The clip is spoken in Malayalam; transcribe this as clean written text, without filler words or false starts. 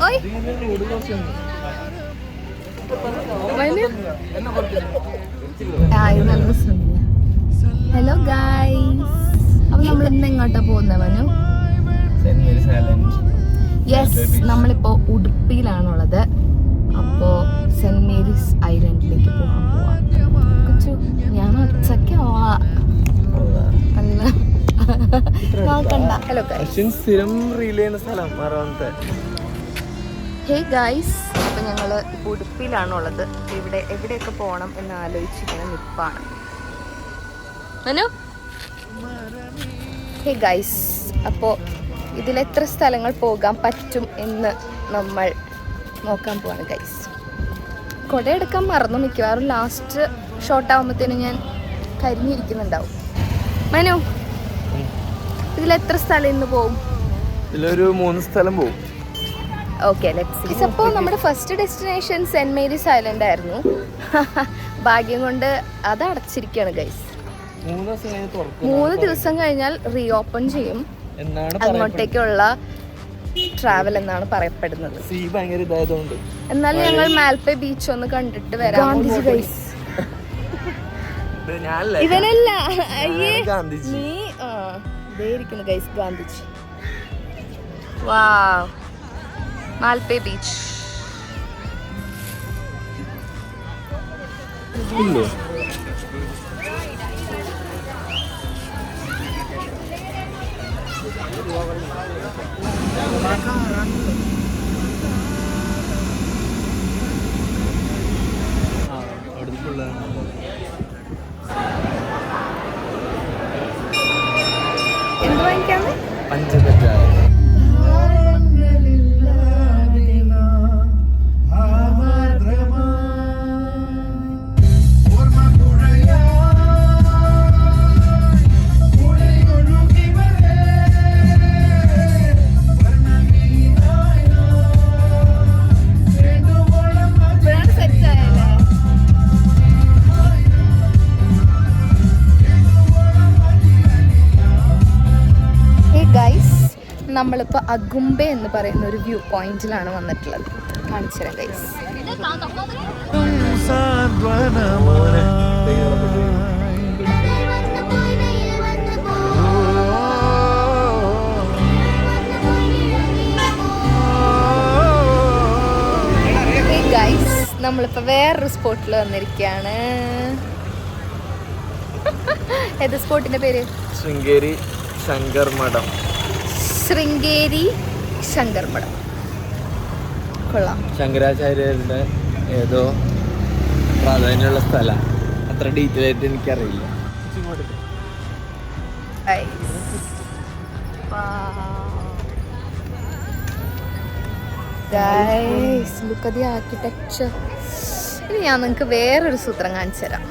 ഓയ് ഹലോ ഗൈസ്, അപ്പൊ നമ്മൾ ഇന്ന് എങ്ങോട്ടാ പോകുന്നത് മനു? യെസ്, നമ്മളിപ്പോ ഉടുപ്പിയിലാണുള്ളത്. അപ്പോ സെന്റ് മേരീസ് ഐലൻഡിലേക്ക് പോകാൻ പോവാ. ഞാൻ ഒച്ചക്കാവാ അല്ല നോക്കണ്ട. ഹലോ ഹേ ഗൈസ്, അപ്പൊ ഞങ്ങള് ഉടുപ്പിയിലാണുള്ളത്. ഇവിടെ എവിടെയൊക്കെ പോകണം എന്ന് ആലോചിച്ചിങ്ങനെ നിപ്പാണ്. മനു, ഹേ ഗൈസ്, അപ്പോൾ ഇതിലെത്ര സ്ഥലങ്ങൾ പോകാൻ പറ്റും എന്ന് നമ്മൾ നോക്കാൻ പോവാണ് ഗൈസ്. കുട എടുക്കാൻ മറന്നു. മിക്കവാറും ലാസ്റ്റ് ഷോട്ട് ആകുമ്പോഴത്തേനും ഞാൻ കരിഞ്ഞിരിക്കുന്നുണ്ടാവും. മനു, ഇതിലെത്ര സ്ഥലം ഇന്ന് പോകും? ഇതിലൊരു 3 സ്ഥലം പോകും. Okay, let's see. അപ്പോൾ നമ്മുടെ first destination Saint Mary's Island ആയിരുന്നു. ഭാഗ്യം കൊണ്ട് അത് അടച്ചിരിക്കുകയാണ് ഗൈസ്. 3 ദിവസം കഴിഞ്ഞാൽ റീ ഓപ്പൺ ചെയ്യും. അങ്ങോട്ടേക്കുള്ള ട്രാവൽ എന്നാണ് പറയപ്പെടുന്നത്. എന്നാലും ഞങ്ങൾ മാൽപ്പെ ബീച്ച് ഒന്ന് കണ്ടിട്ട് വരാം. ഗാന്ധിജി ഗൈസ്, ഇവനല്ല, നീ ഇരിക്കുന്നു ഗൈസ്. ഗാന്ധിജി, വാവ്, മാൽപ്പെ ബീച്ച്. എന്ത് വാങ്ങിക്കാന്ന്? നമ്മളിപ്പോൾ അഗുംബെ എന്ന് പറയുന്ന ഒരു വ്യൂ പോയിന്റിലാണ് വന്നിട്ടുള്ളത്. കാണിച്ചു തരാം ഗൈസ്. ഗൈസ്, നമ്മളിപ്പോൾ വേറൊരു സ്പോട്ടിൽ വന്നിരിക്കുകയാണ്. ഏത് സ്പോട്ടിന്റെ പേര്? ശൃംഗേരി ശങ്കർ മഠം. ശൃംഗേരി ശങ്കർ മഠം കൊള്ളാം. ശങ്കരാചാര്യരുടെ ഏതോ പ്രാധാന്യമുള്ള സ്ഥലം. അത്ര ഡീറ്റെയിൽ ആയിട്ട് എനിക്കറിയില്ല. Guys, look at the architecture. ഇനി ഞാൻ നിങ്ങൾക്ക് വേറൊരു സൂത്രം കാണിച്ചു തരാം.